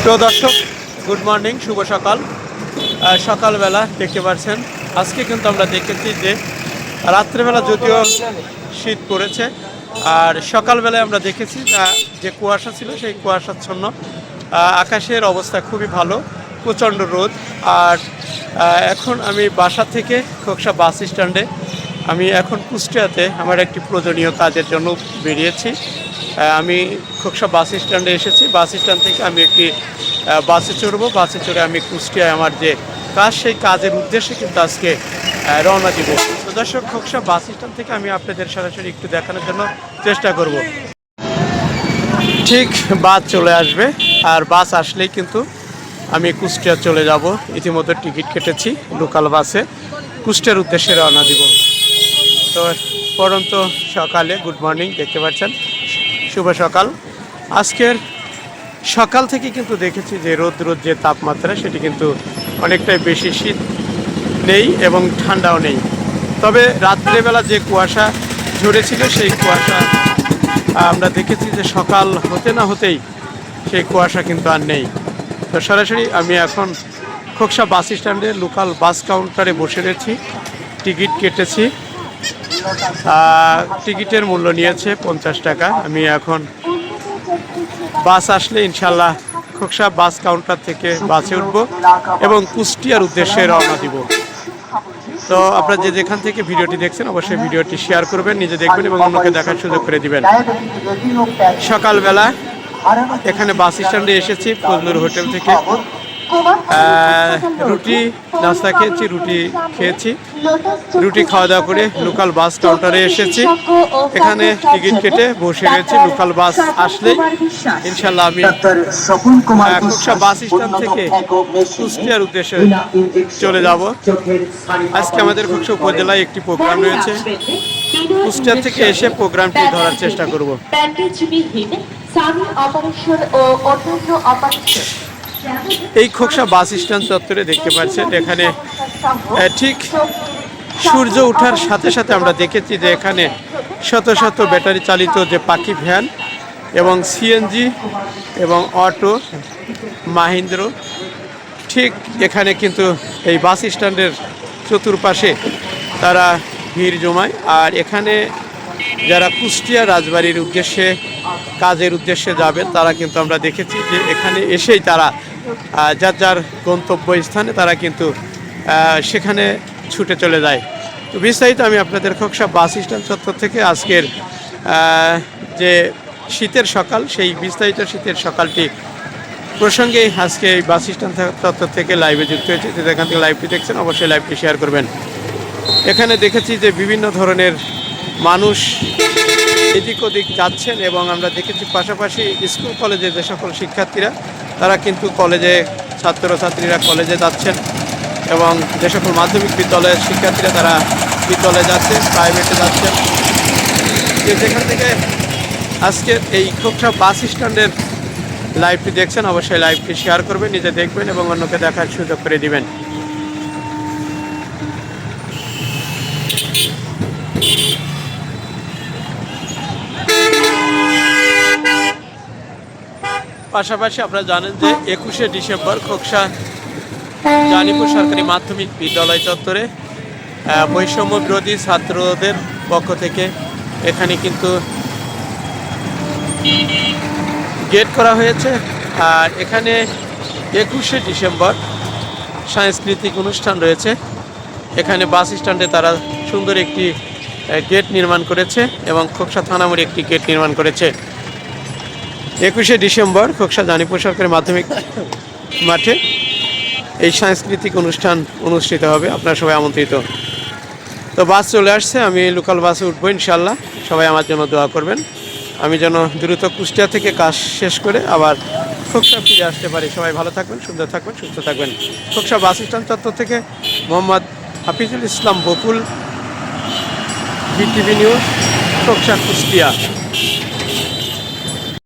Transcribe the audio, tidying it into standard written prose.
প্রিয় দর্শক, good morning, শুভ সকাল। সকালবেলা দেখতে পাচ্ছেন আজকে কিন্তু আমরা দেখেছি যে রাত্রেবেলা যদিও শীত পড়েছে, আর সকালবেলায় আমরা দেখেছি যে কুয়াশা ছিল সেই কুয়াশাচ্ছন্ন আকাশের অবস্থা খুবই ভালো, প্রচণ্ড রোদ। আর এখন আমি বাসা থেকে খোকসা বাস স্ট্যান্ডে, আমি এখন কুষ্টিয়াতে আমার একটি প্রয়োজনীয় কাজের জন্য বেরিয়েছি। আমি খোকসা বাস স্ট্যান্ডে এসেছি। বাস স্ট্যান্ড থেকে আমি একটি বাসে চড়বো। বাসে চড়ে আমি কুষ্টিয়ায় আমার যে কাজ, সেই কাজের উদ্দেশ্যে কিন্তু আজকে রওনা দিব। তো দর্শক, খোকসা বাস স্ট্যান্ড থেকে আমি আপনাদের সরাসরি একটু দেখানোর জন্য চেষ্টা করব। ঠিক বাস চলে আসবে, আর বাস আসলেই কিন্তু আমি কুষ্টিয়া চলে যাব। ইতিমধ্যে টিকিট কেটেছি লোকাল বাসে, কুষ্টিয়ার উদ্দেশ্যে রওনা দিব। তো পরন্ত সকালে গুড মর্নিং, দেখতে পাচ্ছেন শুভ সকাল। আজকের সকাল থেকে কিন্তু দেখেছি যে রোদ যে তাপমাত্রা, সেটি কিন্তু অনেকটাই বেশি, শীত নেই এবং ঠান্ডাও নেই। তবে রাত্রেবেলা যে কুয়াশা ঝরেছিল সেই কুয়াশা আমরা দেখেছি যে সকাল হতে না হতেই সেই কুয়াশা কিন্তু আর নেই। তো সরাসরি আমি এখন খোকসা বাস স্ট্যান্ডে লোকাল বাস কাউন্টারে বসে রয়েছি, টিকিট কেটেছি। টিকিটের মূল্য নিয়েছে 50 টাকা। আমি এখন বাস আসলে ইনশাল্লাহ খোকসা বাস কাউন্টার থেকে বাসে উঠব এবং কুষ্টিয়ার উদ্দেশ্যে রওনা দিব। তো আপনারা যেখান থেকে ভিডিওটি দেখছেন অবশ্যই ভিডিওটি শেয়ার করবেন, নিজে দেখবেন এবং অন্যকে দেখার সুযোগ করে দিবেন। সকালবেলা এখানে বাস স্ট্যান্ডে এসেছি ফজলুর হোটেল থেকে। রুটি নাস্তা খেয়েছি, রুটি খাওয়া দাওয়া করে লোকাল বাস কাউন্টারে এসেছি। এখানে টিকিট কেটে বসে রয়েছি। লোকাল বাস আসলেই ইনশাল্লাহ আমি খোকসা বাস স্ট্যান্ড থেকে কুষ্টিয়ার উদ্দেশ্যে চলে যাব। আজকে আমাদের খোকসা উপজেলায় একটি প্রোগ্রাম রয়েছে, কুষ্টিয়া থেকে এসে প্রোগ্রামটি ধরার চেষ্টা করব। এই খোকসা বাস স্ট্যান্ড চত্বরে দেখতে পাচ্ছেন, এখানে ঠিক সূর্য ওঠার সাথে সাথে আমরা দেখেছি যে এখানে শত শত ব্যাটারি চালিত যে পাখি ভ্যান এবং সিএনজি এবং অটো মাহিন্দ্র, ঠিক এখানে কিন্তু এই বাস স্ট্যান্ডের চতুর্পাশে তারা ভিড় জমায়। আর এখানে যারা কুষ্টিয়া রাজবাড়ির উদ্দেশ্যে কাজের উদ্দেশ্যে যাবেন তারা কিন্তু আমরা দেখেছি যে এখানে এসেই তারা যার যার গন্তব্যস্থানে তারা কিন্তু সেখানে ছুটে চলে যায়। তো বিস্তারিত আমি আপনাদের খোকসা বাস স্ট্যান্ড চত্বর থেকে আজকের যে শীতের সকাল, সেই বিস্তারিত শীতের সকালটি প্রসঙ্গে আজকে এই বাস স্ট্যান্ড চত্বর থেকে লাইভে যুক্ত হয়েছে। যেখান থেকে লাইভটি দেখছেন অবশ্যই লাইভটি শেয়ার করবেন। এখানে দেখেছি যে বিভিন্ন ধরনের মানুষ এদিক ওদিক যাচ্ছেন এবং আমরা দেখেছি পাশাপাশি স্কুল কলেজে যে সকল শিক্ষার্থীরা তারা কিন্তু কলেজে, ছাত্রছাত্রীরা কলেজে যাচ্ছেন এবং যে সকল মাধ্যমিক বিদ্যালয়ের শিক্ষার্থীরা তারা বিদ্যালয়ে যাচ্ছে, প্রাইভেটে যাচ্ছেন। যেখান থেকে আজকের এই খোকসা বাস স্ট্যান্ডের লাইভটি দেখছেন অবশ্যই লাইভটি শেয়ার করবেন, নিজে দেখবেন এবং অন্যকে দেখার সুযোগ করে দিবেন। পাশাপাশি আপনারা জানেন যে 21শে ডিসেম্বর খোকসা জানিপুর সরকারি মাধ্যমিক বিদ্যালয় চত্বরে বৈষম্য বিরোধী ছাত্রদের পক্ষ থেকে এখানে কিন্তু গেট করা হয়েছে। আর এখানে 21শে ডিসেম্বর সাংস্কৃতিক অনুষ্ঠান রয়েছে। এখানে বাস স্ট্যান্ডে তারা সুন্দর একটি গেট নির্মাণ করেছে এবং খোকসা থানামোড়ে একটি গেট নির্মাণ করেছে। 21শে ডিসেম্বর খোকসা জানিপুর সরকারি মাধ্যমিক মাঠে এই সাংস্কৃতিক অনুষ্ঠান অনুষ্ঠিত হবে, আপনারা সবাই আমন্ত্রিত। তো বাস চলে আসছে, আমি লোকাল বাসে উঠবো ইনশাল্লাহ। সবাই আমার জন্য দোয়া করবেন, আমি যেন দ্রুত কুষ্টিয়া থেকে কাজ শেষ করে আবার খোকসা ফিরে আসতে পারি। সবাই ভালো থাকবেন, সুন্দর থাকবেন, সুস্থ থাকবেন। খোকসা বাস স্ট্যান্ড চত্বর থেকে মোহাম্মদ হাফিজুল ইসলাম বকুল, বিটিভি নিউজ, খোকসা, কুষ্টিয়া।